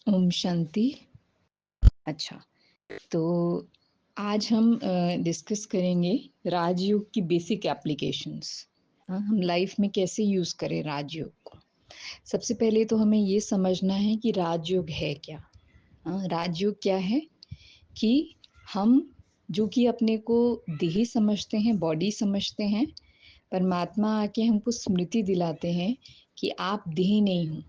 ओम शांति। अच्छा, तो आज हम डिस्कस करेंगे राजयोग की बेसिक एप्लीकेशंस। हम लाइफ में कैसे यूज़ करें राजयोग को। सबसे पहले तो हमें ये समझना है कि राजयोग है क्या। राजयोग क्या है कि हम जो कि अपने को देही समझते हैं, बॉडी समझते हैं, परमात्मा आके हमको स्मृति दिलाते हैं कि आप देही नहीं हो।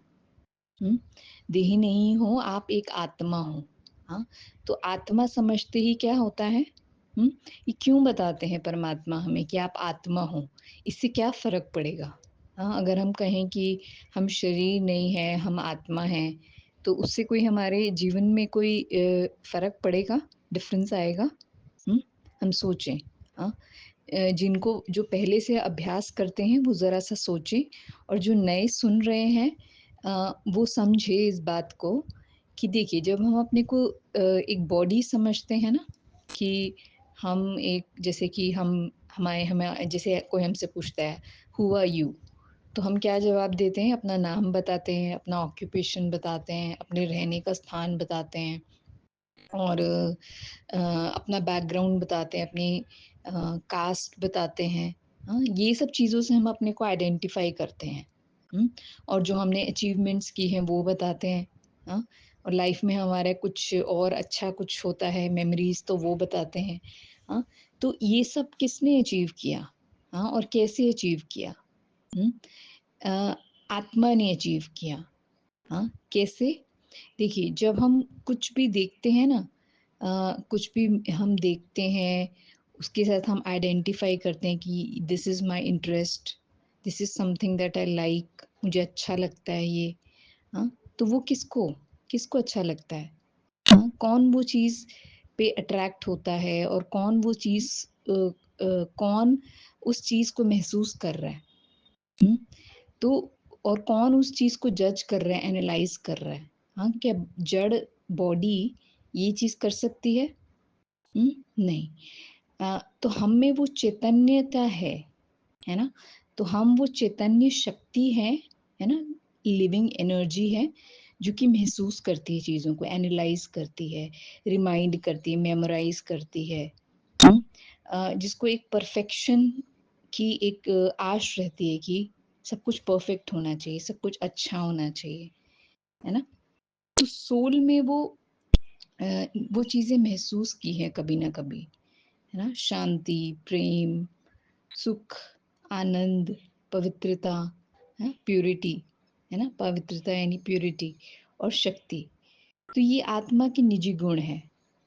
देही नहीं हो, आप एक आत्मा हो। हाँ, तो आत्मा समझते ही क्या होता है। ये क्यों बताते हैं परमात्मा हमें कि आप आत्मा हो, इससे क्या फर्क पड़ेगा। हाँ, अगर हम कहें कि हम शरीर नहीं है, हम आत्मा हैं, तो उससे कोई हमारे जीवन में कोई फर्क पड़ेगा, डिफरेंस आएगा। हम सोचें। हाँ, जिनको जो पहले से अभ्यास करते हैं वो ज़रा सा सोचें, और जो नए सुन रहे हैं वो समझे इस बात को कि देखिए, जब हम अपने को एक बॉडी समझते हैं ना, कि हम एक, जैसे कि हम हमारे हमें जैसे कोई हमसे पूछता है हु आर यू, तो हम क्या जवाब देते हैं, अपना नाम बताते हैं, अपना ऑक्यूपेशन बताते हैं, अपने रहने का स्थान बताते हैं, और अपना बैकग्राउंड बताते हैं, अपनी कास्ट बताते हैं। हाँ, ये सब चीज़ों से हम अपने को आइडेंटिफ़ाई करते हैं। और जो हमने अचीवमेंट्स की हैं वो बताते हैं। हाँ, और लाइफ में हमारा कुछ और अच्छा कुछ होता है, मेमोरीज़, तो वो बताते हैं। हाँ, तो ये सब किसने अचीव किया? हाँ, और कैसे अचीव किया? हुँ, अ, आत्मा ने अचीव किया। हाँ, कैसे? देखिए, जब हम कुछ भी देखते हैं ना, कुछ भी हम देखते हैं, उसके साथ हम आइडेंटिफ़ाई करते हैं कि this is my interest, this is something that I like, मुझे अच्छा लगता है ये। हाँ, तो वो किसको किसको अच्छा लगता है? हाँ, कौन वो चीज़ पे अट्रैक्ट होता है, और कौन वो चीज़ कौन उस चीज़ को महसूस कर रहा है? हुँ? तो और कौन उस चीज़ को जज कर रहा है, एनालाइज़ कर रहा है? हाँ, क्या जड़ बॉडी ये चीज़ कर सकती है? नहीं। तो हम में वो चैतन्यता है ना? तो हम वो चैतन्य शक्ति है ना? लिविंग एनर्जी है, जो कि महसूस करती है चीज़ों को, एनालाइज़ करती है, रिमाइंड करती है, मेमोराइज़ करती है। हुँ? जिसको एक परफेक्शन की एक आश रहती है कि सब कुछ परफेक्ट होना चाहिए, सब कुछ अच्छा होना चाहिए, है ना? तो सोल में वो चीज़ें महसूस की हैं कभी ना कभी, है ना? शांति, प्रेम, सुख, आनंद, पवित्रता, है, प्यूरिटी, है ना? पवित्रता यानी प्यूरिटी, और शक्ति। तो ये आत्मा के निजी गुण हैं।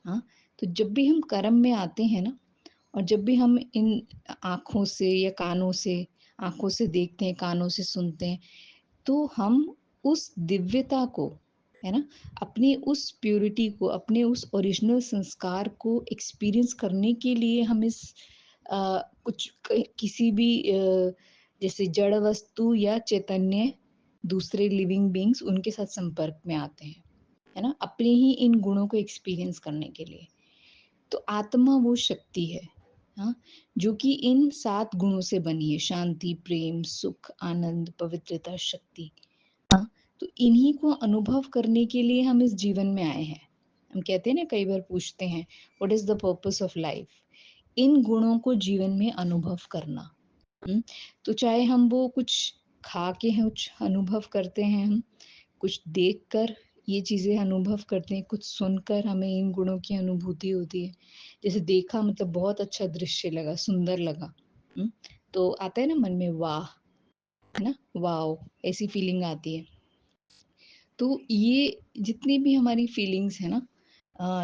हाँ, तो जब भी हम कर्म में आते हैं ना, और जब भी हम इन आँखों से या कानों से, आँखों से देखते हैं, कानों से सुनते हैं, तो हम उस दिव्यता को, है ना, अपनी उस प्यूरिटी को, अपने उस ओरिजिनल संस्कार को एक्सपीरियंस करने के लिए हम इस कुछ किसी भी जैसे जड़ वस्तु या चैतन्य, दूसरे लिविंग बीइंग्स, उनके साथ संपर्क में आते हैं, है ना, अपने ही इन गुणों को एक्सपीरियंस करने के लिए। तो आत्मा वो शक्ति है, हाँ, जो कि इन 7 गुणों से बनी है, शांति, प्रेम, सुख, आनंद, पवित्रता, शक्ति। हाँ, तो इन्हीं को अनुभव करने के लिए हम इस जीवन में आए हैं। हम कहते हैं ना, कई बार पूछते हैं, what is the purpose of life? इन गुणों को जीवन में अनुभव करना। हुँ, तो चाहे हम वो कुछ खा के हैं, कुछ अनुभव करते हैं हम, कुछ देखकर ये चीज़ें अनुभव करते हैं, कुछ सुनकर हमें इन गुणों की अनुभूति होती है। जैसे देखा, मतलब बहुत अच्छा दृश्य लगा, सुंदर लगा, तो आता है ना मन में वाह! है ना? वॉव! ऐसी फीलिंग आती है। तो ये जितनी भी हमारी फीलिंग्स है ना,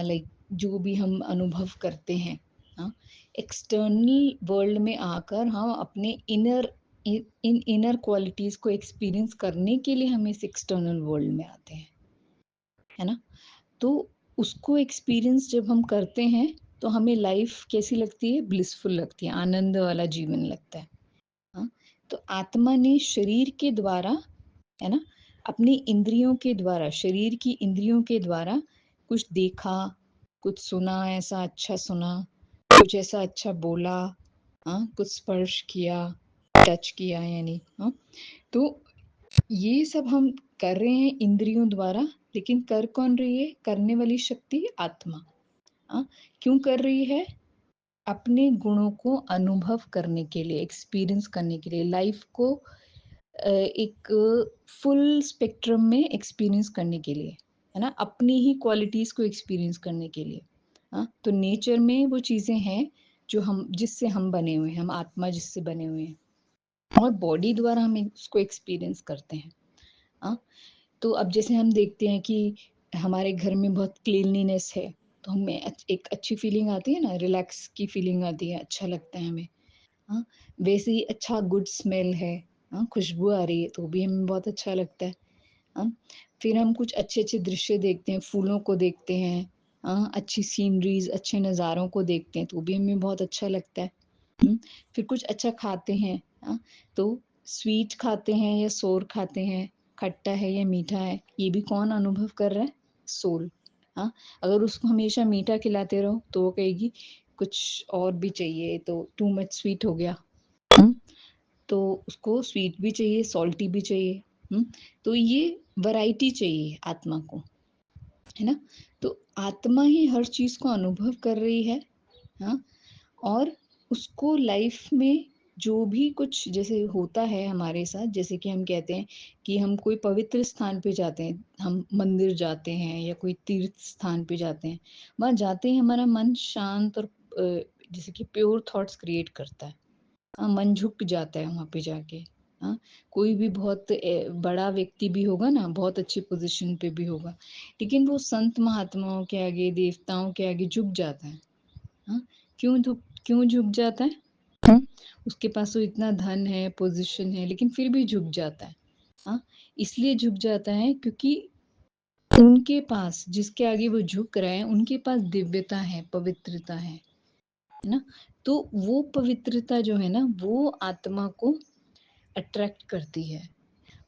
लाइक जो भी हम अनुभव करते हैं, हाँ, एक्सटर्नल वर्ल्ड में आकर हम अपने इन इनर क्वालिटीज़ को एक्सपीरियंस करने के लिए हम इस एक्सटर्नल वर्ल्ड में आते हैं, है ना? तो उसको एक्सपीरियंस जब हम करते हैं, तो हमें लाइफ कैसी लगती है? ब्लिसफुल लगती है, आनंद वाला जीवन लगता है। हाँ, तो आत्मा ने शरीर के द्वारा, है ना, अपनी इंद्रियों के द्वारा, शरीर की इंद्रियों के द्वारा कुछ देखा, कुछ सुना, ऐसा अच्छा सुना, कुछ ऐसा अच्छा बोला, हाँ, कुछ स्पर्श किया, टच किया यानी, हाँ, तो ये सब हम कर रहे हैं इंद्रियों द्वारा, लेकिन कर कौन रही है? करने वाली शक्ति आत्मा। क्यों कर रही है? अपने गुणों को अनुभव करने के लिए, एक्सपीरियंस करने के लिए, लाइफ को एक फुल स्पेक्ट्रम में एक्सपीरियंस करने के लिए, है ना? अपनी ही क्वालिटीज़ को एक्सपीरियंस करने के लिए। तो नेचर में वो चीज़ें हैं जो हम जिससे हम बने हुए हैं, हम आत्मा जिससे बने हुए हैं और बॉडी द्वारा हम उसको एक्सपीरियंस करते हैं। हाँ, तो अब जैसे हम देखते हैं कि हमारे घर में बहुत क्लीनलीनेस है, तो हमें एक अच्छी फीलिंग आती है ना, रिलैक्स की फीलिंग आती है, अच्छा लगता है हमें। हाँ, वैसे ही अच्छा गुड स्मेल है, खुशबू आ रही है तो भी हमें बहुत अच्छा लगता है। हाँ, फिर हम कुछ अच्छे-अच्छे दृश्य देखते हैं, फूलों को देखते हैं, अच्छी सीनरीज़, अच्छे नज़ारों को देखते हैं तो भी हमें बहुत अच्छा लगता है। फिर कुछ अच्छा खाते हैं, तो स्वीट खाते हैं या सोर खाते हैं, खट्टा है या मीठा है, ये भी कौन अनुभव कर रहा है? सोल। हाँ, अगर उसको हमेशा मीठा खिलाते रहो तो वो कहेगी कुछ और भी चाहिए, तो टू मच स्वीट हो गया। हुँ, तो उसको स्वीट भी चाहिए, सॉल्टी भी चाहिए। तो ये वैरायटी चाहिए आत्मा को, है ना? तो आत्मा ही हर चीज़ को अनुभव कर रही है, हाँ? और उसको लाइफ में जो भी कुछ जैसे होता है हमारे साथ, जैसे कि हम कहते हैं कि हम कोई पवित्र स्थान पे जाते हैं, हम मंदिर जाते हैं या कोई तीर्थ स्थान पे जाते हैं, वहाँ जाते ही हमारा मन शांत और जैसे कि प्योर थॉट्स क्रिएट करता है। मन झुक जाता है वहाँ पे जाके। कोई भी बहुत बड़ा व्यक्ति भी होगा ना, बहुत अच्छी पोज़ीशन पे भी होगा, लेकिन वो संत महात्माओं के आगे, देवताओं के आगे झुक जाता है। हाँ, क्यों झुक जाता है? हुँ, उसके पास तो इतना धन है, पोज़ीशन है, लेकिन फिर भी झुक जाता है। हाँ, इसलिए झुक जाता है क्योंकि उनके पास जिसके आगे वो झुक रहा है, उनके पास दिव्यता है, पवित्रता है ना? तो वो पवित्रता जो है ना, वो आत्मा को अट्रैक्ट करती है।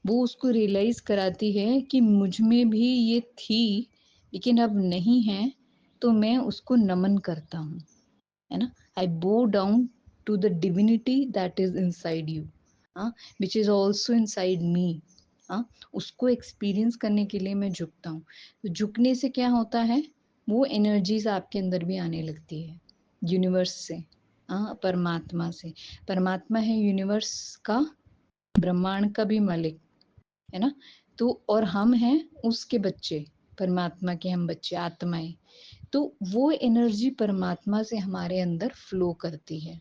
वो उसको रियलाइज़ कराती है कि मुझ में भी ये थी, लेकिन अब नहीं है, तो मैं उसको नमन करता हूँ। है ना? I bow down to the divinity that is inside you, which is also inside me. उसको एक्सपीरियंस करने के लिए मैं झुकता हूँ। तो झुकने से क्या होता है? वो एनर्जीज़ आपके अंदर भी आने लगती है, यूनिवर्स से, परमात्मा से। परमात्मा है यूनिवर्स का, ब्रह्मांड का भी मालिक, है ना? तो और हम हैं उसके बच्चे, परमात्मा के हम बच्चे, आत्माएँ। तो वो एनर्जी परमात्मा से हमारे अंदर फ्लो करती है।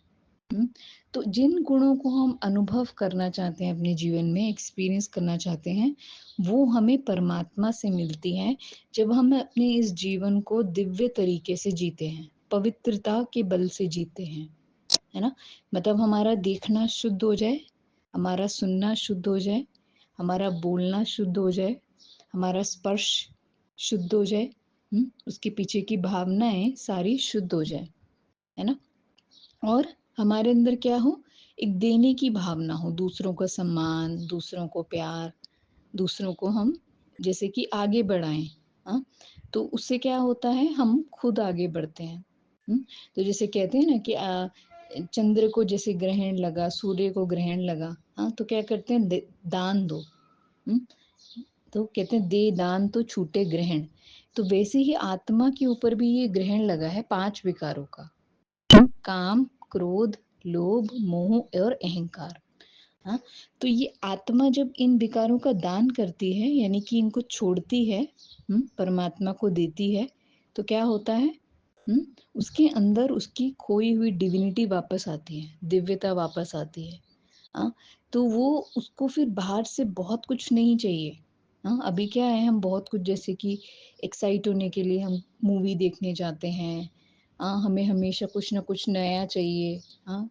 हुँ, तो जिन गुणों को हम अनुभव करना चाहते हैं अपने जीवन में, एक्सपीरियंस करना चाहते हैं, वो हमें परमात्मा से मिलती हैं, जब हम अपने इस जीवन को दिव्य तरीके से जीते हैं, पवित्रता के बल से जीते हैं, है ना? मतलब हमारा देखना शुद्ध हो जाए, हमारा सुनना शुद्ध हो जाए, हमारा बोलना शुद्ध हो जाए, हमारा स्पर्श शुद्ध हो जाए, उसके पीछे की भावनाएँ सारी शुद्ध हो जाए, है ना? और हमारे अंदर क्या हो, एक देने की भावना हो, दूसरों का सम्मान, दूसरों को प्यार, दूसरों को हम जैसे कि आगे बढ़ाएँ, हाँ? तो उससे क्या होता है, हम खुद आगे बढ़ते हैं। तो जैसे कहते हैं ना कि चंद्र को जैसे ग्रहण लगा, सूर्य को ग्रहण लगा, तो क्या करते हैं, दान दो। हुँ? तो कहते हैं दे दान तो छूटे ग्रहण। तो वैसे ही आत्मा के ऊपर भी ये ग्रहण लगा है 5 विकारों का। काम, क्रोध, लोभ, मोह और अहंकार। हाँ, तो ये आत्मा जब इन विकारों का दान करती है, यानी कि इनको छोड़ती है, परमात्मा को देती है, तो क्या होता है? उसके अंदर उसकी खोई हुई डिविनिटी वापस आती है, दिव्यता वापस आती है। हाँ, तो वो उसको फिर बाहर से बहुत कुछ नहीं चाहिए। अभी क्या है, हम बहुत कुछ जैसे कि एक्साइट होने के लिए हम मूवी देखने जाते हैं। हमें हमेशा कुछ ना कुछ नया चाहिए। हाँ,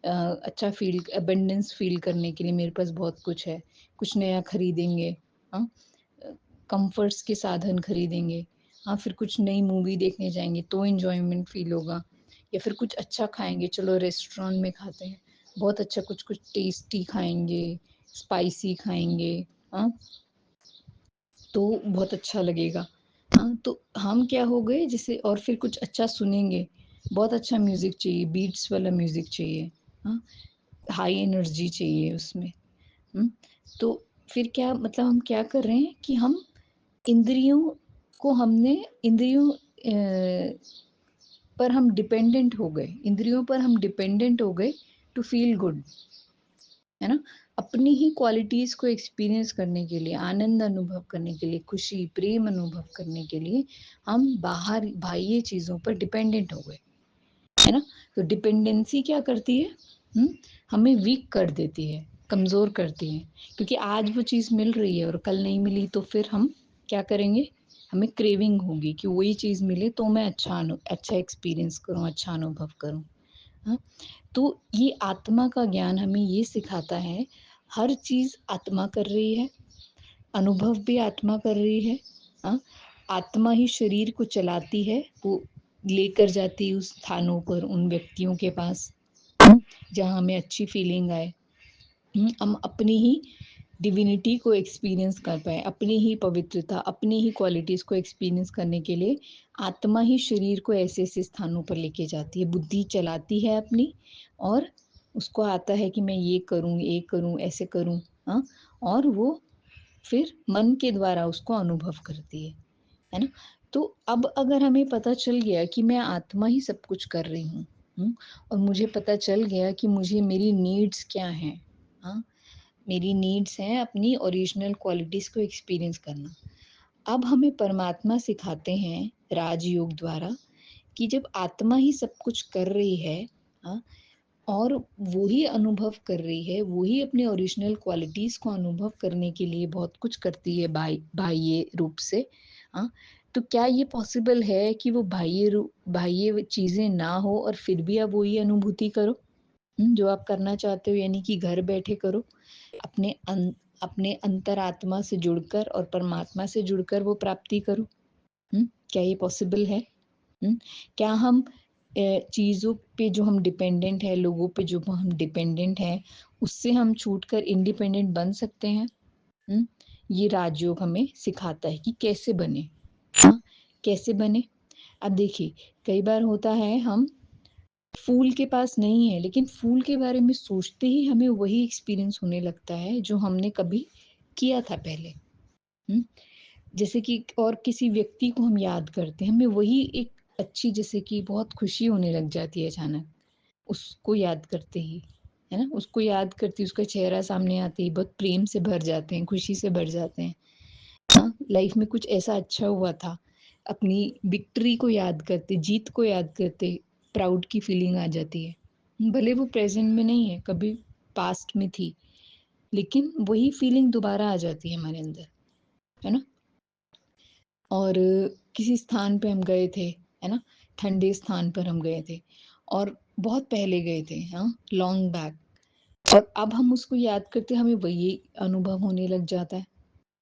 अच्छा फ़ील अबंडेंस फ़ील करने के लिए मेरे पास बहुत कुछ है, कुछ नया खरीदेंगे। हाँ, कम्फ़र्ट्स के साधन खरीदेंगे। फिर कुछ नई मूवी देखने जाएँगे तो एन्जॉयमेंट फ़ील होगा, या फिर कुछ अच्छा खाएँगे, चलो रेस्टोरेंट में खाते हैं। बहुत अच्छा कुछ-कुछ टेस्टी खाएँगे, स्पाइसी खाएँगे, हाँ, तो बहुत अच्छा लगेगा। तो हम क्या हो गए जैसे, और फिर कुछ अच्छा सुनेंगे, बहुत अच्छा म्यूज़िक चाहिए, बीट्स वाला म्यूज़िक चाहिए, हाँ, हाई एनर्जी चाहिए उसमें। हुँ, तो फिर क्या मतलब हम क्या कर रहे हैं कि हम इंद्रियों को हमने इंद्रियों पर हम डिपेंडेंट हो गए, इंद्रियों पर हम डिपेंडेंट हो गए टू फील गुड, है ना? अपनी ही क्वालिटीज को एक्सपीरियंस करने के लिए, आनंद अनुभव करने के लिए, खुशी प्रेम अनुभव करने के लिए हम बाहर बाह्य चीजों पर डिपेंडेंट हो गए, है ना? तो डिपेंडेंसी क्या करती है? हमें वीक कर देती है, कमजोर करती है, क्योंकि आज वो चीज मिल रही है और कल नहीं मिली तो फिर हम क्या करेंगे? हमें क्रेविंग होगी कि वही चीज मिले तो मैं अच्छा एक्सपीरियंस करूं, अच्छा अनुभव करूं। हाँ, तो ये आत्मा का ज्ञान हमें ये सिखाता है, हर चीज आत्मा कर रही है, अनुभव भी आत्मा कर रही है। हाँ, आत्मा ही शरीर को चलाती है, वो लेकर जाती है उस स्थानों पर, उन व्यक्तियों के पास जहाँ हमें अच्छी फीलिंग आए, हम अपनी ही डिविनिटी को एक्सपीरियंस कर पाए, अपनी ही पवित्रता, अपनी ही क्वालिटीज को एक्सपीरियंस करने के लिए आत्मा ही शरीर को ऐसे ऐसे स्थानों पर लेके जाती है, बुद्धि चलाती है अपनी, और उसको आता है कि मैं ये करूं ऐसे करूं। हाँ, और वो फिर मन के द्वारा उसको अनुभव करती है ना? तो अब अगर हमें पता चल गया कि मैं आत्मा ही सब कुछ कर रही हूँ, और मुझे पता चल गया कि मुझे मेरी नीड्स क्या हैं, हाँ, मेरी नीड्स हैं अपनी ओरिजिनल क्वालिटीज को एक्सपीरियंस करना। अब हमें परमात्मा सिखाते हैं राजयोग द्वारा कि जब आत्मा ही सब कुछ कर रही है, हाँ, और वो ही अनुभव कर रही है, वो ही अपने ओरिजिनल क्वालिटीज को अनुभव करने के लिए बहुत कुछ करती है बाह्य रूप से। हाँ, तो क्या ये पॉसिबल है कि वो बाह्य चीजें ना हो और फिर भी आप वही अनुभूति करो, जो आप करना चाहते हो, यानी कि घर बैठे करो, अपने अपने अंतरात्मा से जुड़कर और परमात्मा से जुड़कर वो प्राप्ति करो। क्या ये पॉसिबल है? हुँ? क्या हम चीज़ों पे जो हम डिपेंडेंट है, लोगों पे जो हम डिपेंडेंट हैं, उससे हम छूटकर इंडिपेंडेंट बन सकते हैं? हुँ? ये राजयोग हमें सिखाता है कि कैसे बने। हाँ, कैसे बने? अब देखिए, कई बार होता है हम फूल के पास नहीं है, लेकिन फूल के बारे में सोचते ही हमें वही एक्सपीरियंस होने लगता है जो हमने कभी किया था पहले। हुँ? जैसे कि और किसी व्यक्ति को हम याद करते हैं, हमें वही एक अच्छी, जैसे कि बहुत खुशी होने लग जाती है अचानक, उसको याद करते ही, है ना? उसको याद करते ही उसका चेहरा सामने आते ही बहुत प्रेम से भर जाते हैं, खुशी से भर जाते हैं। हाँ, लाइफ में कुछ ऐसा अच्छा हुआ था, अपनी विक्ट्री को याद करते, जीत को याद करते, प्राउड की फीलिंग आ जाती है। भले वो प्रेज़ेंट में नहीं है, कभी पास्ट में थी, लेकिन वही फीलिंग दोबारा आ जाती है हमारे अंदर, है ना? और किसी स्थान पे हम गए थे, है ना? ठंडे स्थान पर हम गए थे और बहुत पहले गए थे, हाँ, लॉन्ग बैक, और अब हम उसको याद करते हमें वही अनुभव होने लग जाता है।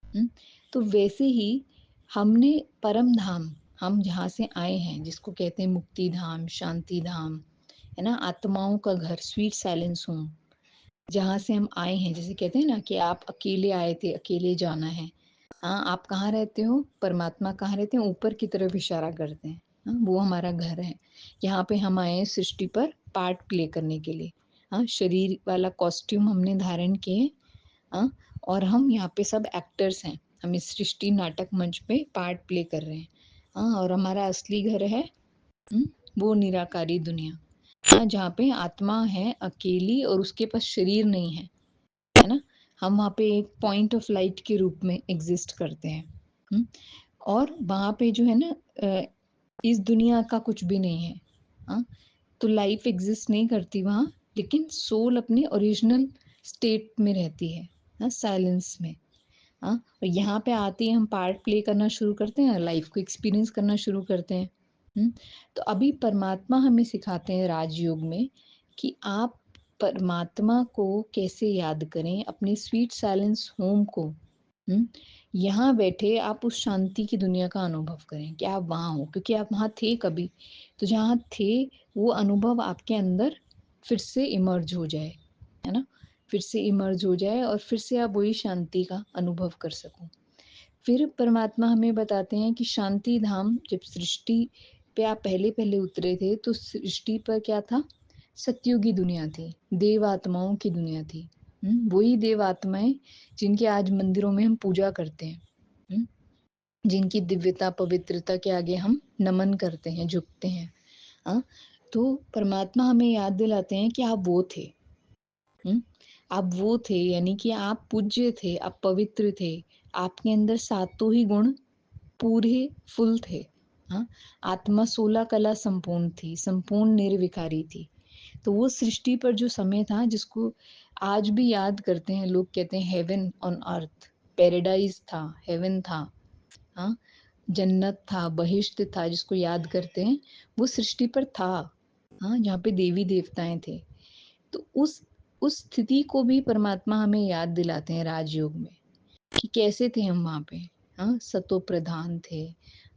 हुँ? तो वैसे ही हमने परम धाम, हम जहाँ से आए हैं, जिसको कहते हैं मुक्ति धाम, शांति धाम, है ना? आत्माओं का घर, स्वीट साइलेंस होम, जहाँ से हम आए हैं, जैसे कहते हैं ना कि आप अकेले आए थे, अकेले जाना है। हाँ, आप कहाँ रहते हो? परमात्मा कहाँ रहते हैं? ऊपर की तरफ इशारा करते हैं। हाँ, वो हमारा घर है। यहाँ पे हम आए हैं सृष्टि पर पार्ट प्ले करने के लिए। हाँ, शरीर वाला कॉस्ट्यूम हमने धारण किए। हाँ, और हम यहाँ पे सब एक्टर्स हैं। हम इस सृष्टि नाटक मंच पे पार्ट प्ले कर रहे हैं। हाँ, और हमारा असली घर है, वो निराकारी दुनिया। हाँ, जहाँ पे आत्मा है अकेली और उसके पास शरीर नहीं है ना? हम वहाँ पे एक पॉइंट ऑफ लाइट के रूप में एग्जिस्ट करते हैं। हुँ? और वहाँ पे जो है ना, इस दुनिया का कुछ भी नहीं है। हाँ? तो लाइफ एग्जिस्ट नहीं करती वहाँ, लेकिन सोल अपने ओरिजिनल स्टेट में रहती है, हाँ, साइलेंस में। हाँ? और यहाँ पे आते ही हम पार्ट प्ले करना शुरू करते हैं, लाइफ को एक्सपीरियंस करना शुरू करते हैं। हुँ? तो अभी परमात्मा हमें सिखाते हैं राजयोग में कि आप परमात्मा को कैसे याद करें, अपने स्वीट साइलेंस होम को। यहाँ बैठे आप उस शांति की दुनिया का अनुभव करें कि आप वहाँ हो, क्योंकि आप वहाँ थे कभी। तो जहाँ थे, वो अनुभव आपके अंदर फिर से इमर्ज हो जाए, है ना? फिर से इमर्ज हो जाए और फिर से आप वही शांति का अनुभव कर सको। फिर परमात्मा हमें बताते हैं कि शांति धाम, जब सृष्टि पे आप पहले-पहले उतरे थे, तो सृष्टि पर क्या था? सतयुगी दुनिया थी, देव आत्माओं की दुनिया थी। वही देव आत्माएँ जिनकी आज मंदिरों में हम पूजा करते हैं। हुँ? जिनकी दिव्यता पवित्रता के आगे हम नमन करते हैं, झुकते हैं। हाँ, तो परमात्मा हमें याद दिलाते हैं कि आप वो थे। आप वो थे, यानी कि आप पूज्य थे, आप पवित्र थे, आपके अंदर सातों ही गुण पूरे फुल थे। हाँ, आत्मा 16 कला संपूर्ण थी, संपूर्ण निर्विकारी थी। तो वो सृष्टि पर जो समय था, जिसको आज भी याद करते हैं लोग, कहते हैं हेवन ऑन अर्थ, पैराडाइज था, हेवन था। हाँ, जन्नत था, बहिश्त था, जिसको याद करते हैं, वो सृष्टि पर था। हाँ, जहाँ पे देवी देवताएं थे। तो उस स्थिति को भी परमात्मा हमें याद दिलाते हैं राजयोग में, कि कैसे थे हम वहाँ पे। हाँ, सतो प्रधान थे।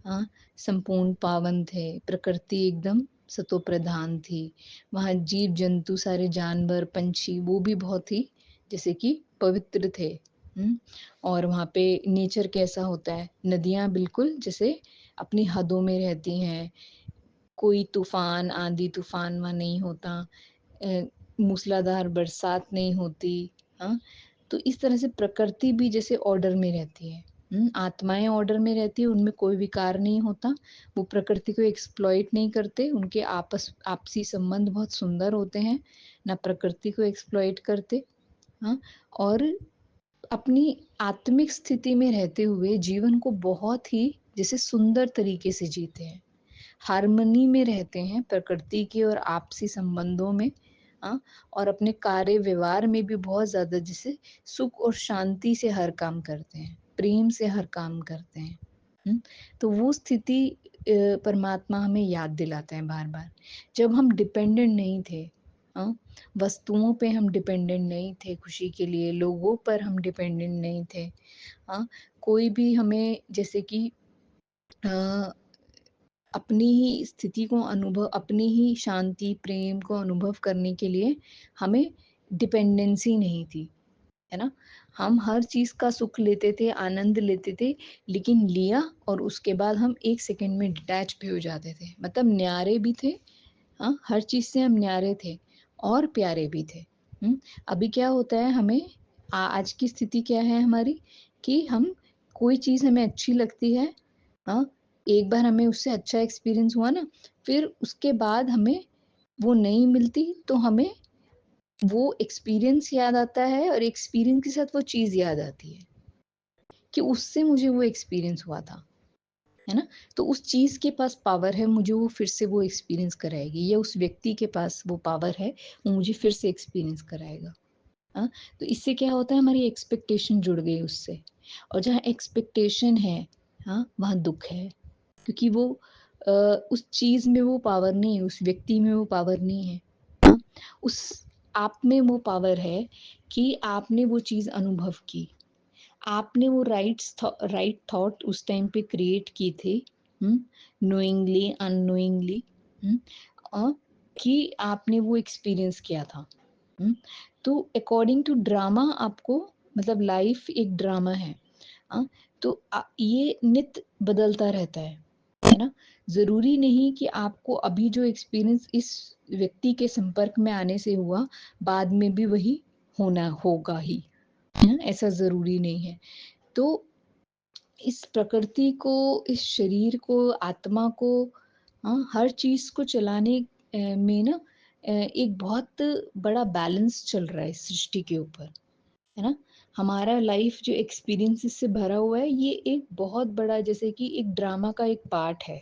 हाँ, संपूर्ण पावन थे, प्रकृति एकदम सतो प्रधान थी। वहाँ जीव जंतु, सारे जानवर, पंछी, वो भी बहुत ही जैसे कि पवित्र थे। और वहाँ पे नेचर कैसा होता है, नदियाँ बिल्कुल जैसे अपनी हदों में रहती हैं, कोई तूफान, आंधी तूफान वहाँ नहीं होता, मूसलाधार बरसात नहीं होती। हाँ, तो इस तरह से प्रकृति भी जैसे ऑर्डर में रहती है। आत्माएं ऑर्डर में रहती है, उनमें कोई विकार नहीं होता, वो प्रकृति को एक्सप्लॉइट नहीं करते, उनके आपसी संबंध बहुत सुंदर होते हैं, ना प्रकृति को एक्सप्लॉइट करते। हाँ, और अपनी आत्मिक स्थिति में रहते हुए जीवन को बहुत ही जैसे सुंदर तरीके से जीते हैं, हार्मनी में रहते हैं प्रकृति के और आपसी संबंधों में। हाँ, और अपने कार्य व्यवहार में भी बहुत ज़्यादा जैसे सुख और शांति से हर काम करते हैं, प्रेम से हर काम करते हैं। तो वो स्थिति परमात्मा हमें याद दिलाते हैं बार बार, जब हम डिपेंडेंट नहीं थे। हाँ, वस्तुओं पे हम डिपेंडेंट नहीं थे खुशी के लिए, लोगों पर हम डिपेंडेंट नहीं थे। हाँ, कोई भी हमें जैसे कि अ, अपनी ही स्थिति को अनुभव, अपनी ही शांति, प्रेम को अनुभव करने के लिए हमें डिपेंडेंसी नहीं थी, है ना? हम हर चीज़ का सुख लेते थे, आनंद लेते थे, लेकिन लिया और उसके बाद हम 1 सेकंड में डिटैच भी हो जाते थे। मतलब न्यारे भी थे। हाँ, हर चीज़ से हम न्यारे थे और प्यारे भी थे। अभी क्या होता है, हमें आज की स्थिति क्या है हमारी, कि हम कोई चीज़ हमें अच्छी लगती है। हाँ, एक बार हमें उससे अच्छा एक्सपीरियंस हुआ ना, फिर उसके बाद हमें वो नहीं मिलती, तो हमें वो एक्सपीरियंस याद आता है और एक्सपीरियंस के साथ वो चीज़ याद आती है, कि उससे मुझे वो एक्सपीरियंस हुआ था, है ना? तो उस चीज़ के पास पावर है, मुझे वो फिर से वो एक्सपीरियंस कराएगी, या उस व्यक्ति के पास वो पावर है, वो मुझे फिर से एक्सपीरियंस कराएगा। हाँ, तो इससे क्या होता है, हमारी एक्सपेक्टेशन जुड़ गई उससे, और जहाँ एक्सपेक्टेशन है, हाँ, वहाँ दुःख है, क्योंकि वो उस चीज़ में वो पावर नहीं है, उस व्यक्ति में वो पावर नहीं है। हाँ, उस आप में वो पावर है कि आपने वो चीज़ अनुभव की, आपने वो राइट थॉट उस टाइम पे क्रिएट की थी, नोइंगली अननोइंगली, कि आपने वो एक्सपीरियंस किया था। तो अकॉर्डिंग टू ड्रामा आपको, मतलब लाइफ एक ड्रामा है। तो ये नित्य बदलता रहता है ना? ज़रूरी नहीं कि आपको अभी जो एक्सपीरियंस इस व्यक्ति के संपर्क में आने से हुआ, बाद में भी वही होना होगा ही, है ना? ऐसा ज़रूरी नहीं है। तो इस प्रकृति को, इस शरीर को, आत्मा को, हर चीज़ को चलाने में ना एक बहुत बड़ा बैलेंस चल रहा है इस सृष्टि के ऊपर, है ना? हमारा लाइफ जो एक्सपीरियंसेस से भरा हुआ है, ये एक बहुत बड़ा जैसे कि एक ड्रामा का एक पार्ट है।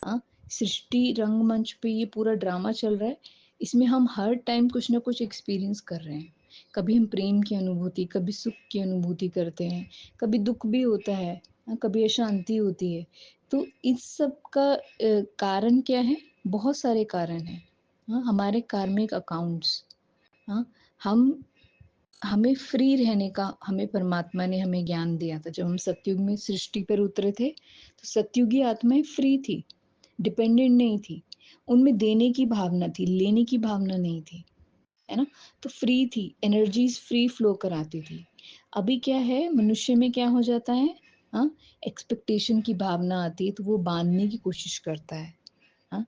हाँ, सृष्टि रंगमंच पे ये पूरा ड्रामा चल रहा है। इसमें हम हर टाइम कुछ ना कुछ एक्सपीरियंस कर रहे हैं। कभी हम प्रेम की अनुभूति, कभी सुख की अनुभूति करते हैं, कभी दुख भी होता है, कभी अशांति होती है। तो इस सब का कारण क्या है? बहुत सारे कारण हैं। हाँ, हमारे कार्मिक अकाउंट्स। हाँ, हम हमें फ्री रहने का, हमें परमात्मा ने हमें ज्ञान दिया था। जब हम सतयुग में सृष्टि पर उतरे थे, तो सतयुगी आत्माएं फ्री थी, डिपेंडेंट नहीं थी, उनमें देने की भावना थी, लेने की भावना नहीं थी, है ना? तो फ्री थी, एनर्जीज फ्री फ्लो कराती थी। अभी क्या है, मनुष्य में क्या हो जाता है, हाँ, एक्सपेक्टेशन की भावना आती है, तो वो बांधने की कोशिश करता है, हाँ,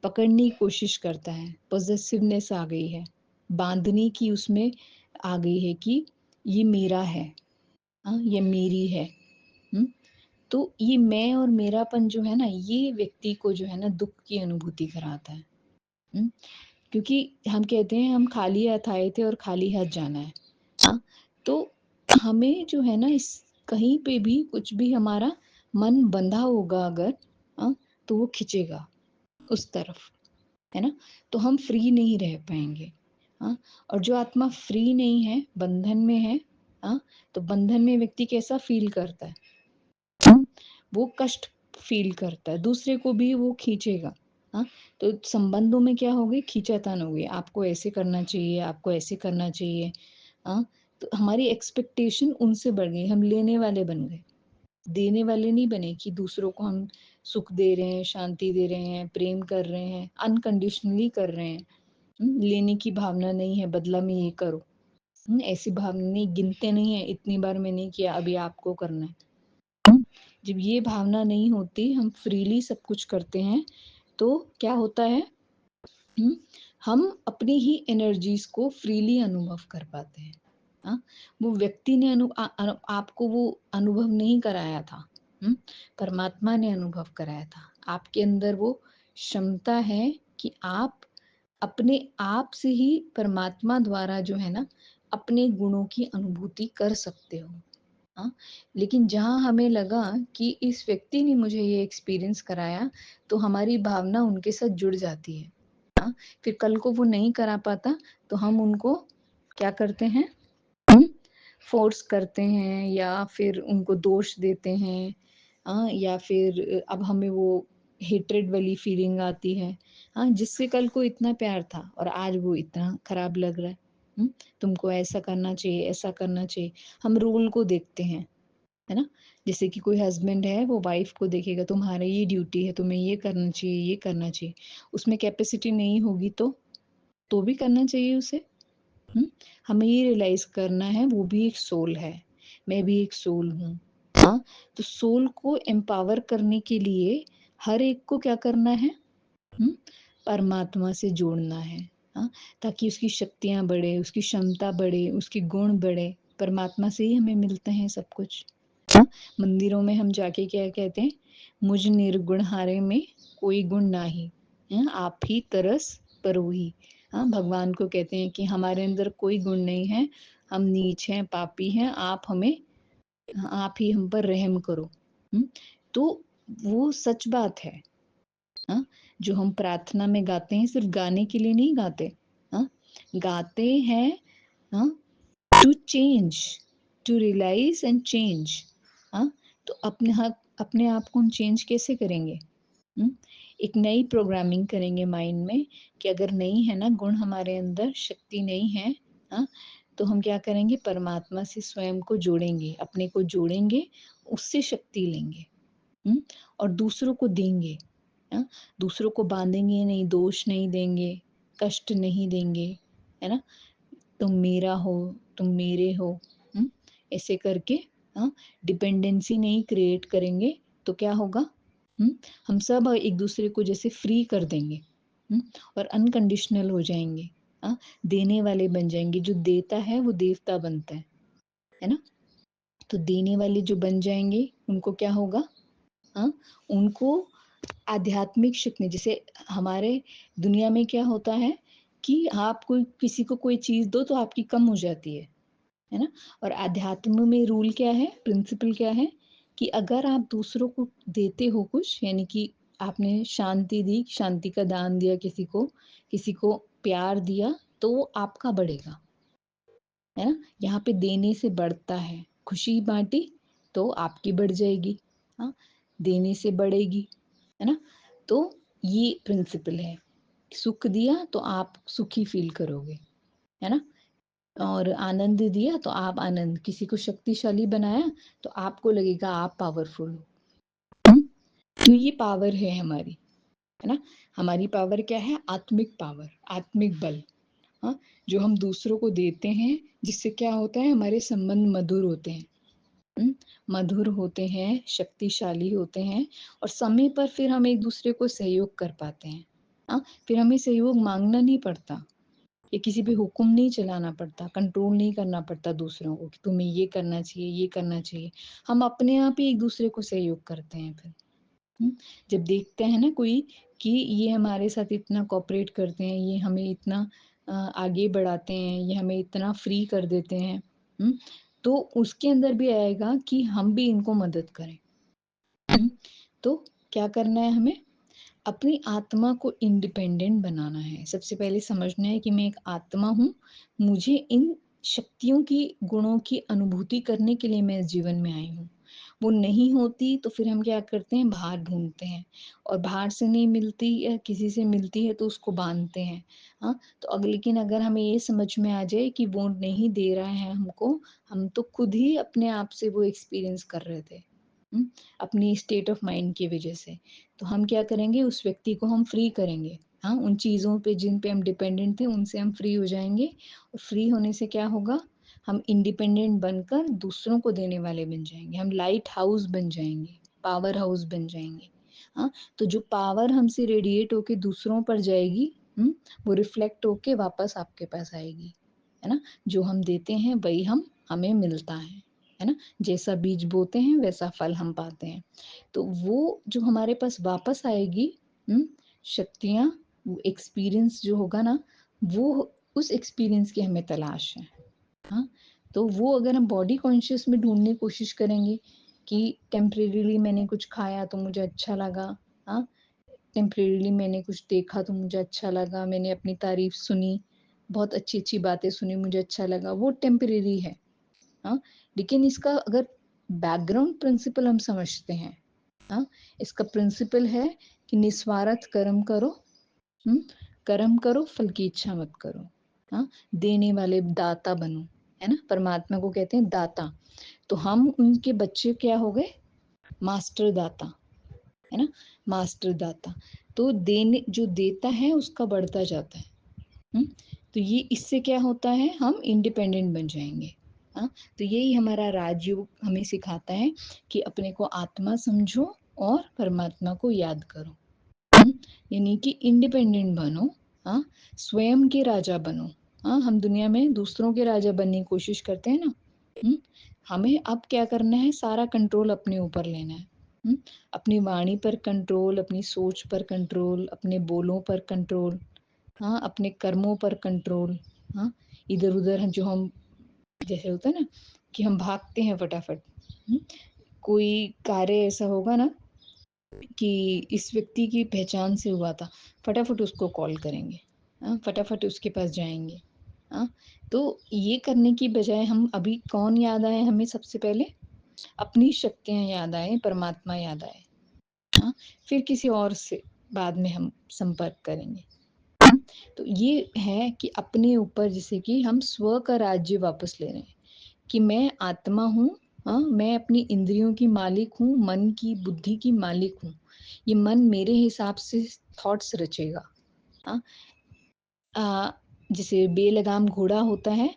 पकड़ने की कोशिश करता है, पॉजेसिवनेस आ गई है, बांधने की उसमें आ गई है कि ये मेरा है, हाँ, ये मेरी है। तो ये मैं और मेरापन जो है ना, ये व्यक्ति को जो है ना दुःख की अनुभूति कराता है। हुँ? क्योंकि हम कहते हैं हम खाली हाथ आए थे और खाली हाथ जाना है। हाँ? तो हमें जो है ना इस कहीं पे भी कुछ भी हमारा मन बंधा होगा अगर, तो वो खींचेगा उस तरफ, है ना? तो हम फ्री नहीं रह पाएँगे। हाँ? और जो आत्मा फ्री नहीं है, बंधन में है, तो बंधन में व्यक्ति कैसा फ़ील करता है? हुँ? वो कष्ट फ़ील करता है, दूसरे को भी वो खींचेगा। हाँ? तो संबंधों में क्या हो गई, खींचातान हो गई, आपको ऐसे करना चाहिए, आपको ऐसे करना चाहिए। हाँ? तो हमारी एक्सपेक्टेशन उनसे बढ़ गई, हम लेने वाले बन गए, देने वाले नहीं बने कि दूसरों को हम सुख दे रहे हैं, शांति दे रहे हैं, प्रेम कर रहे हैं, अनकंडीशनली कर रहे हैं। लेने की भावना नहीं है, बदला में ये करो। ऐसी भावना नहीं, गिनते नहीं है, इतनी बार मैंने किया, अभी आपको करना है। हुँ, जब ये भावना नहीं होती, हम फ्रीली सब कुछ करते हैं, तो क्या होता है, हुँ, हम अपनी ही एनर्जीज़ को फ्रीली अनुभव कर पाते हैं। वो व्यक्ति ने आपको वो अनुभव नहीं कराया था, परमात्मा ने अनुभव कराया था। आपके अंदर वो क्षमता है कि आप अपने आप से ही परमात्मा द्वारा जो है ना, अपने गुणों की अनुभूति कर सकते हो। हाँ, लेकिन जहाँ हमें लगा कि इस व्यक्ति ने मुझे ये एक्सपीरियंस कराया, तो हमारी भावना उनके साथ जुड़ जाती है। फिर कल को वो नहीं करा पाता, तो हम उनको क्या करते हैं, हुँ, फ़ोर्स करते हैं या फिर उनको दोष देते हैं, या फिर अब हमें वो हेट्रेड वाली फीलिंग आती है, जिससे कल को इतना प्यार था और आज वो इतना खराब लग रहा है। तुमको ऐसा करना चाहिए, ऐसा करना चाहिए। हम रोल को देखते हैं, है ना? जैसे कि कोई हस्बैंड है, वो वाइफ़ को देखेगा, तुम्हारा ये ड्यूटी है, तुम्हें ये करना चाहिए, ये करना चाहिए। उसमें कैपेसिटी नहीं होगी तो भी करना चाहिए उसे। हुँ? हमें ये रियलाइज़ करना है, वो भी एक सोल है, मैं भी एक सोल हूँ। तो सोल को एम्पावर करने के लिए हर एक को क्या करना है? हुँ? परमात्मा से जोड़ना है, ताकि उसकी शक्तियाँ बढ़े, उसकी क्षमता बढ़े, उसके गुण बढ़े। परमात्मा से ही हमें मिलते हैं सब कुछ। मंदिरों में हम जाके क्या कहते हैं? मुझ निर्गुण हारे में कोई गुण नाहीं, आप ही तरस परोही। भगवान को कहते हैं कि हमारे अंदर कोई गुण नहीं है, हम नीच हैं, पापी हैं, आप ही हम पर रहम करो। तो वो सच बात है। जो हम प्रार्थना में गाते हैं, सिर्फ़ गाने के लिए नहीं गाते, हाँ? गाते हैं, हाँ, to change, to realise and change. हाँ? तो अपने आप को हम चेंज कैसे करेंगे? हुँ? एक नई प्रोग्रामिंग करेंगे माइंड में कि अगर नहीं है ना गुण हमारे अंदर, शक्ति नहीं है, हाँ? तो हम क्या करेंगे, परमात्मा से स्वयं को जोड़ेंगे, अपने को जोड़ेंगे, उससे शक्ति लेंगे, और दूसरों को देंगे। दूसरों को बाँधेंगे नहीं, दोष नहीं देंगे, कष्ट नहीं देंगे, है ना? तुम मेरा हो, तुम मेरे हो, हुँ? ऐसे करके, डिपेंडेंसी नहीं क्रिएट करेंगे, तो क्या होगा? हुँ? हम सब एक-दूसरे को जैसे फ्री कर देंगे, हुँ? और अनकंडीशनल हो जाएँगे, देने वाले बन जाएँगे, जो देता है वो देवता बनता है ना? तो देने वाले जो बन जाएँगे, उनको क्या होगा? उनको आध्यात्मिक शक्ति, जैसे हमारे दुनिया में क्या होता है कि आप कोई किसी को कोई चीज़ दो तो आपकी कम हो जाती है ना? और अध्यात्म में रूल क्या है, प्रिंसिपल क्या है कि अगर आप दूसरों को देते हो कुछ, यानी कि आपने शांति दी, शांति का दान दिया किसी को प्यार दिया, तो वो आपका बढ़ेगा, है ना? यहाँ पे देने से बढ़ता है, खुशी बाँटी तो आपकी बढ़ जाएगी, हाँ? देने से बढ़ेगी, है ना? तो ये प्रिंसिपल है, सुख दिया तो आप सुखी फ़ील करोगे, है ना? और आनंद दिया तो आप आनंद, किसी को शक्तिशाली बनाया तो आपको लगेगा आप पावरफुल हो। हुँ? तो ये पावर है हमारी, है ना? हमारी पावर क्या है? आत्मिक पावर, आत्मिक बल, जो हम दूसरों को देते हैं, जिससे क्या होता है, हमारे संबंध मधुर होते हैं। मधुर होते हैं, शक्तिशाली होते हैं और समय पर फिर हम एक-दूसरे को सहयोग कर पाते हैं। फिर हमें सहयोग माँगना नहीं पड़ता। ये किसी पे हुक्म नहीं चलाना पड़ता, कंट्रोल नहीं करना पड़ता दूसरों को कि तुम्हें ये करना चाहिए, ये करना चाहिए। हम अपने आप ही एक-दूसरे को सहयोग करते हैं फिर। हुँ? जब देखते हैं ना कोई कि ये हमारे साथ इतना कोऑपरेट करते हैं, ये हमें इतना आगे बढ़ाते हैं, ये हमें इतना फ्री कर देते हैं, हुँ? तो उसके अंदर भी आएगा कि हम भी इनको मदद करें। हुँ? तो क्या करना है हमें? अपनी आत्मा को इंडिपेंडेंट बनाना है। सबसे पहले समझना है कि मैं एक आत्मा हूँ, मुझे इन शक्तियों की, गुणों की अनुभूति करने के लिए मैं इस जीवन में आई हूँ। वो नहीं होती तो फिर हम क्या करते हैं, बाहर ढूँढते हैं और बाहर से नहीं मिलती या किसी से मिलती है तो उसको बाँधते हैं। हाँ, तो लेकिन अगर हमें ये समझ में आ जाए कि वो नहीं दे रहा है हमको, हम तो खुद ही अपने आप से वो एक्सपीरियंस कर रहे थे। हुँ? अपनी स्टेट ऑफ माइंड की वजह से। तो हम क्या करेंगे, उस व्यक्ति को हम फ्री करेंगे। हाँ, उन चीज़ों पे जिन पे हम डिपेंडेंट थे उनसे हम फ्री हो जाएँगे और फ्री होने से क्या होगा, हम इंडिपेंडेंट बनकर दूसरों को देने वाले बन जाएँगे। हम लाइट हाउस बन जाएँगे, पावर हाउस बन जाएँगे। हाँ, तो जो पावर हमसे रेडिएट होके दूसरों पर जाएगी, वो रिफ्लेक्ट होके वापस आपके पास आएगी। है ना? जो हम देते हैं वही हमें मिलता है ना? जैसा बीज बोते हैं वैसा फल हम पाते हैं। तो वो जो हमारे पास वापस आएगी, शक्तियाँ, वो एक्सपीरियंस जो होगा ना, वो उस एक्सपीरियंस की हमें तलाश है। हाँ, तो वो अगर हम बॉडी कॉन्शियस में ढूँढने की कोशिश करेंगे कि टेम्परेरीली मैंने कुछ खाया तो मुझे अच्छा लगा, हाँ, टेम्परेरीली मैंने कुछ देखा तो मुझे अच्छा लगा, मैंने अपनी तारीफ़ सुनी, बहुत अच्छी-अच्छी बातें सुनी, मुझे अच्छा लगा, वो टेम्परेरी है। हाँ, लेकिन इसका अगर बैकग्राउंड प्रिंसिपल हम समझते हैं, हाँ, इसका प्रिंसिपल है कि निस्वार्थ कर्म करो, हुँ, कर्म करो, फल की इच्छा मत करो, हाँ, देने वाले दाता बनो, है ना? परमात्मा को कहते हैं दाता, तो हम उनके बच्चे क्या हो गए? मास्टर दाता, है ना? मास्टर दाता, तो देने जो देता है उसका बढ़ता जाता है। हुँ? तो ये इससे क्या होता है, हम इंडिपेंडेंट बन जाएँगे। हाँ? तो यही हमारा राजयोग हमें सिखाता है कि अपने को आत्मा समझो और परमात्मा को याद करो। हुँ? यानी कि इंडिपेंडेंट बनो, हाँ? स्वयं के राजा बनो। हाँ? हम दुनिया में दूसरों के राजा बनने की कोशिश करते हैं ना, हुँ? हमें अब क्या करना है, सारा कंट्रोल अपने ऊपर लेना है। हुँ? अपनी वाणी पर कंट्रोल, अपनी सोच पर कंट्रोल, अपने बोलों पर कंट्रोल, हाँ, अपने कर्मों पर कंट्रोल, हाँ, इधर-उधर जो हम, जैसे होता है ना कि हम भागते हैं फटाफट, हुँ, कोई कार्य ऐसा होगा ना कि इस व्यक्ति की पहचान से हुआ था, फटाफट उसको कॉल करेंगे, हाँ, फटाफट उसके पास जाएँगे, हाँ, तो ये करने की बजाय हम अभी कौन याद आए हमें सबसे पहले? अपनी शक्तियाँ याद आएँ, परमात्मा याद आए, हाँ, फिर किसी और से बाद में हम संपर्क करेंगे। तो ये है कि अपने ऊपर, जैसे कि हम स्व का राज्य वापस ले रहे हैं कि मैं आत्मा हूँ, हाँ, मैं अपनी इंद्रियों की मालिक हूँ, मन की, बुद्धि की मालिक हूँ। ये मन मेरे हिसाब से थॉट्स रचेगा, हाँ। अ, जैसे बेलगाम घोड़ा होता है,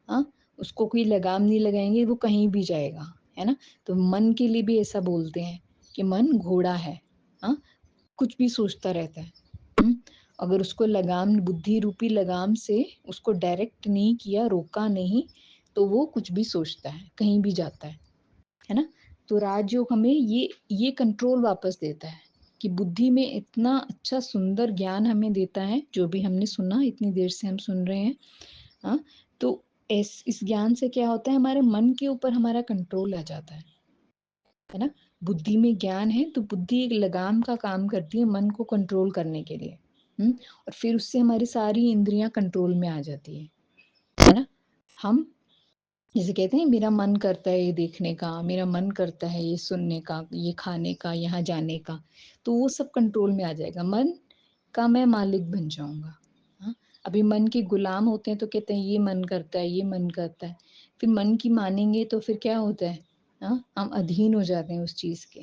हाँ, उसको कोई लगाम नहीं लगाएँगे, वो कहीं भी जाएगा, है ना? तो मन के लिए भी ऐसा बोलते हैं कि मन घोड़ा है, हाँ, कुछ भी सोचता रहता है। हुँ? अगर उसको लगाम, बुद्धि रूपी लगाम से उसको डायरेक्ट नहीं किया, रोका नहीं, तो वो कुछ भी सोचता है, कहीं भी जाता है ना? तो राजयोग हमें ये कंट्रोल वापस देता है कि बुद्धि में इतना अच्छा सुंदर ज्ञान हमें देता है, जो भी हमने सुना, इतनी देर से हम सुन रहे हैं, हाँ? तो इस ज्ञान से क्या होता है, हमारे मन के ऊपर हमारा कंट्रोल आ जाता है ना? बुद्धि में ज्ञान है तो बुद्धि एक लगाम का काम करती है मन को कंट्रोल करने के लिए, और फिर उससे हमारी सारी इंद्रियाँ कंट्रोल में आ जाती है ना? हम जैसे कहते हैं मेरा मन करता है ये देखने का, मेरा मन करता है ये सुनने का, ये खाने का, यहाँ जाने का, तो वो सब कंट्रोल में आ जाएगा। मन का मैं मालिक बन जाऊँगा, हाँ? अभी मन के गुलाम होते हैं तो कहते हैं ये मन करता है, ये मन करता है। फिर मन की मानेंगे तो फिर क्या होता है? हाँ, हम अधीन हो जाते हैं उस चीज़ के,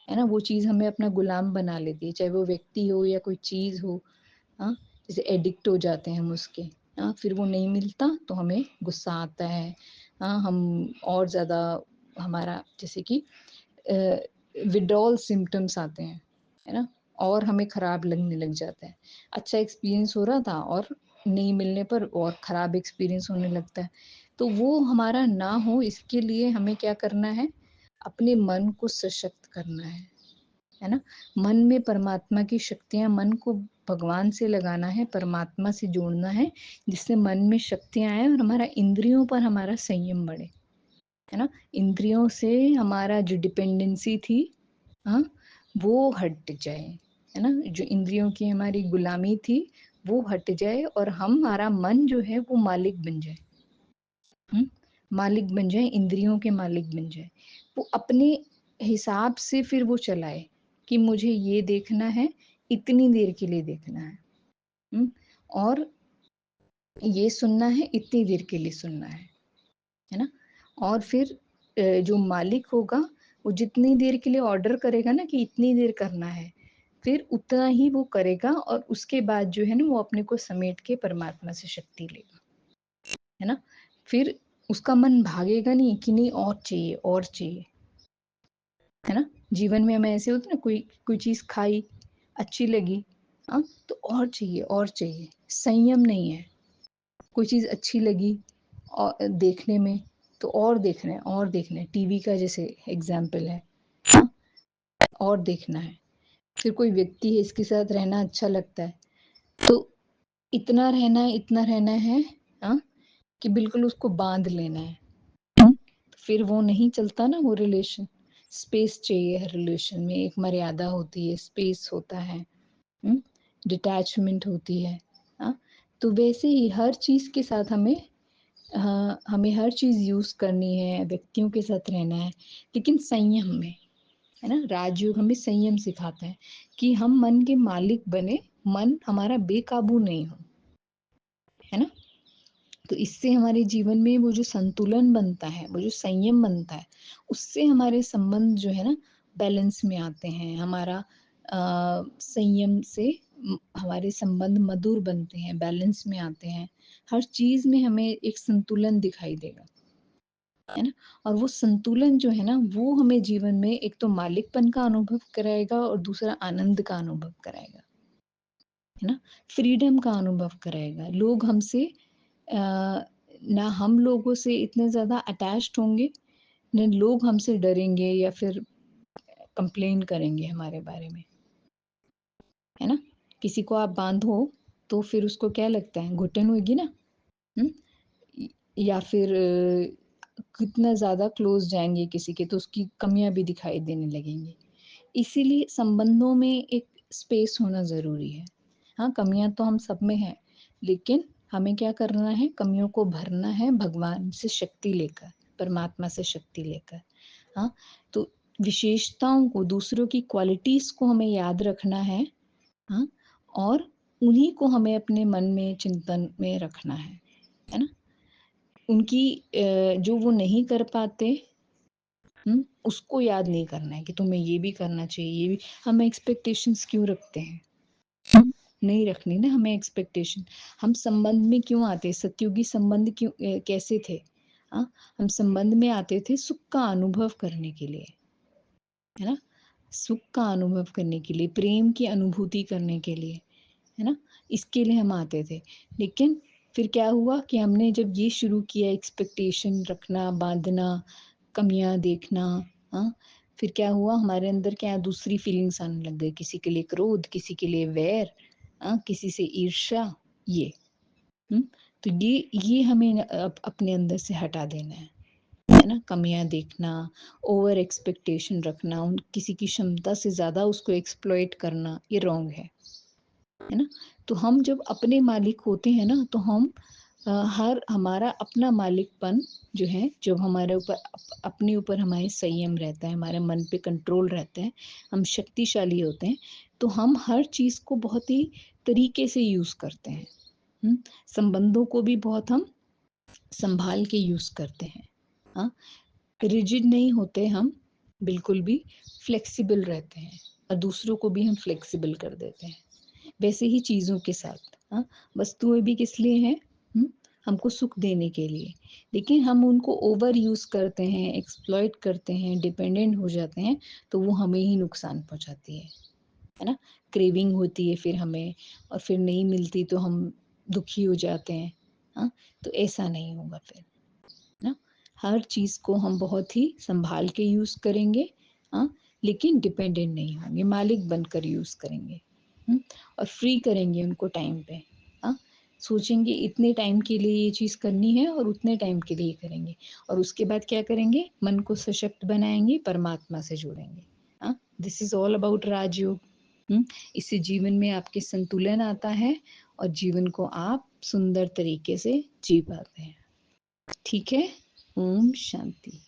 है ना? वो चीज़ हमें अपना गुलाम बना लेती है, चाहे वो व्यक्ति हो या कोई चीज़ हो, हाँ? जैसे एडिक्ट हो जाते हैं हम उसके, हाँ? फिर वो नहीं मिलता तो हमें गुस्सा आता है, हाँ? हम और ज़्यादा, हमारा जैसे कि अ, विथड्रॉल सिम्पटम्स आते हैं, है ना? और हमें खराब लगने लग जाता है। अच्छा एक्सपीरियंस हो रहा था और नहीं मिलने पर और ख़राब एक्सपीरियंस होने लगता है। तो वो हमारा ना हो इसके लिए हमें क्या करना है, अपने मन को सशक्त करना है ना? मन में परमात्मा की शक्तियाँ, मन को भगवान से लगाना है, परमात्मा से जोड़ना है, जिससे मन में शक्तियाँ आएँ और हमारा इंद्रियों पर हमारा संयम बढ़े, है ना? इंद्रियों से हमारा जो डिपेंडेंसी थी, हाँ, वो हट जाए, है ना? जो इंद्रियों की हमारी गुलामी थी, वो हट जाए और हमारा मन जो है वो मालिक बन जाए। हुँ? मालिक बन जाए, इंद्रियों के मालिक बन जाए। वो अपने हिसाब से फिर वो चलाए कि मुझे ये देखना है, इतनी देर के लिए देखना है। हुँ? और ये सुनना है, इतनी देर के लिए सुनना है ना? और फिर जो मालिक होगा, वो जितनी देर के लिए ऑर्डर करेगा ना कि इतनी देर करना है, फिर उतना ही वो करेगा और उसके बाद जो है ना, वो अपने को समेट के परमात्मा से शक्ति लेगा, है ना? फिर उसका मन भागेगा नहीं कि नहीं और चाहिए, है ना? जीवन में हमें ऐसे होता है ना, कोई कोई चीज़ खाई, अच्छी लगी, हाँ, तो और चाहिए, संयम नहीं है। कोई चीज़ अच्छी लगी देखने में, तो और देखना है, टीवी का जैसे एग्ज़ाम्पल है, हाँ, और देखना है। फिर कोई व्यक्ति है, इसके साथ रहना अच्छा लगता है, तो इतना रहना है, हाँ, कि बिल्कुल उसको बाँध लेना है। हुँ, फिर वो नहीं चलता ना वो रिलेशन। स्पेस चाहिए हर रिलेशन में, एक मर्यादा होती है, स्पेस होता है, हुँ, डिटैचमेंट होती है, हाँ? तो वैसे ही हर चीज़ के साथ हमें हर चीज़ यूज़ करनी है, व्यक्तियों के साथ रहना है, लेकिन संयम में, है ना? राजयोग हमें संयम सिखाता है कि हम मन के मालिक बने, मन हमारा बेकाबू नहीं हो, है ना? तो इससे हमारे जीवन में वो जो संतुलन बनता है, वो जो संयम बनता है, उससे हमारे संबंध जो है ना बैलेंस में आते हैं। संयम से हमारे संबंध मधुर बनते हैं, बैलेंस में आते हैं। हर चीज़ में हमें एक संतुलन दिखाई देगा, है ना? और वो संतुलन जो है ना, वो हमें जीवन में एक तो मालिकपन का अनुभव कराएगा और दूसरा आनंद का अनुभव कराएगा, है ना? फ्रीडम का अनुभव कराएगा। लोग हमसे ना हम लोगों से इतने ज़्यादा अटैच्ड होंगे, ना लोग हमसे डरेंगे या फिर कंप्लेन करेंगे हमारे बारे में, है ना? किसी को आप बाँधो, तो फिर उसको क्या लगता है, घुटन होगी ना, हुँ? य या फिर कितना ज़्यादा क्लोज़ जाएँगे किसी के, तो उसकी कमियाँ भी दिखाई देने लगेंगी। इसीलिए संबंधों में एक स्पेस होना ज़रूरी है। हाँ, कमियाँ तो हम सब में हैं, लेकिन हमें क्या करना है, कमियों को भरना है भगवान से शक्ति लेकर, परमात्मा से शक्ति लेकर। हाँ, तो विशेषताओं को, दूसरों की क्वालिटीज़ को हमें याद रखना है, हाँ, और उन्हीं को हमें अपने मन में, चिंतन में रखना है ना? उनकी जो वो नहीं कर पाते, उसको याद नहीं करना है कि तुम्हें ये भी करना चाहिए, ये भी। हम एक्सपेक्टेशंस क्यों रखते हैं? हुँ, नहीं रखनी ना हमें एक्सपेक्टेशन। हम संबंध में क्यों आते? सतयुगी संबंध कैसे थे? हाँ, हम संबंध में आते थे सुख का अनुभव करने के लिए, है ना? सुख का अनुभव करने के लिए, प्रेम की अनुभूति करने के लिए, है ना? इसके लिए हम आते थे। लेकिन फिर क्या हुआ कि हमने जब ये शुरू किया एक्सपेक्टेशन रखना, बाँधना, कमियाँ देखना, हाँ? फिर क्या हुआ, हमारे अंदर क्या दूसरी फीलिंग्स आने लग गई, किसी के लिए क्रोध, किसी के लिए वैर, किसी से ईर्ष्या, ये, हुँ? तो ये हमें अपने अंदर से हटा देना है ना? कमियाँ देखना, ओवर एक्सपेक्टेशन रखना, उन किसी की क्षमता से ज़्यादा उसको एक्सप्लॉइट करना, ये रॉन्ग है ना? तो हम जब अपने मालिक होते हैं ना, तो हर हमारा अपना मालिकपन जो है, जब हमारे ऊपर अपने ऊपर हमारे संयम रहता है, हमारे मन पे कंट्रोल रहता है, हम शक्तिशाली होते हैं, तो हम हर चीज़ को बहुत ही तरीके से यूज़ करते हैं। हुँ? संबंधों को भी बहुत हम सँभाल के यूज़ करते हैं। हाँ? रिजिड नहीं होते हम, बिल्कुल भी फ्लेक्सिबल रहते हैं और दूसरों को भी हम फ्लेक्सिबल कर देते हैं। वैसे ही चीज़ों के साथ, हाँ, वस्तुएँ भी किस लिए हैं? हमको सुख देने के लिए। लेकिन हम उनको ओवर यूज़ करते हैं, एक्सप्लॉइट करते हैं, डिपेंडेंट हो जाते हैं, तो वो हमें ही नुकसान पहुँचाती है ना? क्रेविंग होती है फिर हमें, और फिर नहीं मिलती तो हम दुखी हो जाते हैं। हाँ, तो ऐसा नहीं होगा फिर ना। हर चीज़ को हम बहुत ही संभाल के यूज़ करेंगे। हाँ, लेकिन डिपेंडेंट नहीं होंगे, मालिक बनकर यूज़ करेंगे। और फ्री करेंगे उनको टाइम पे। हाँ, सोचेंगे इतने टाइम के लिए ये चीज़ करनी है और उतने टाइम के लिए करेंगे, और उसके बाद क्या करेंगे, मन को सशक्त बनाएंगे, परमात्मा से जुड़ेंगे। हाँ, दिस इज ऑल अबाउट राजयोग। इससे जीवन में आपके संतुलन आता है और जीवन को आप सुंदर तरीके से जी पाते हैं। ठीक है। ओम शांति।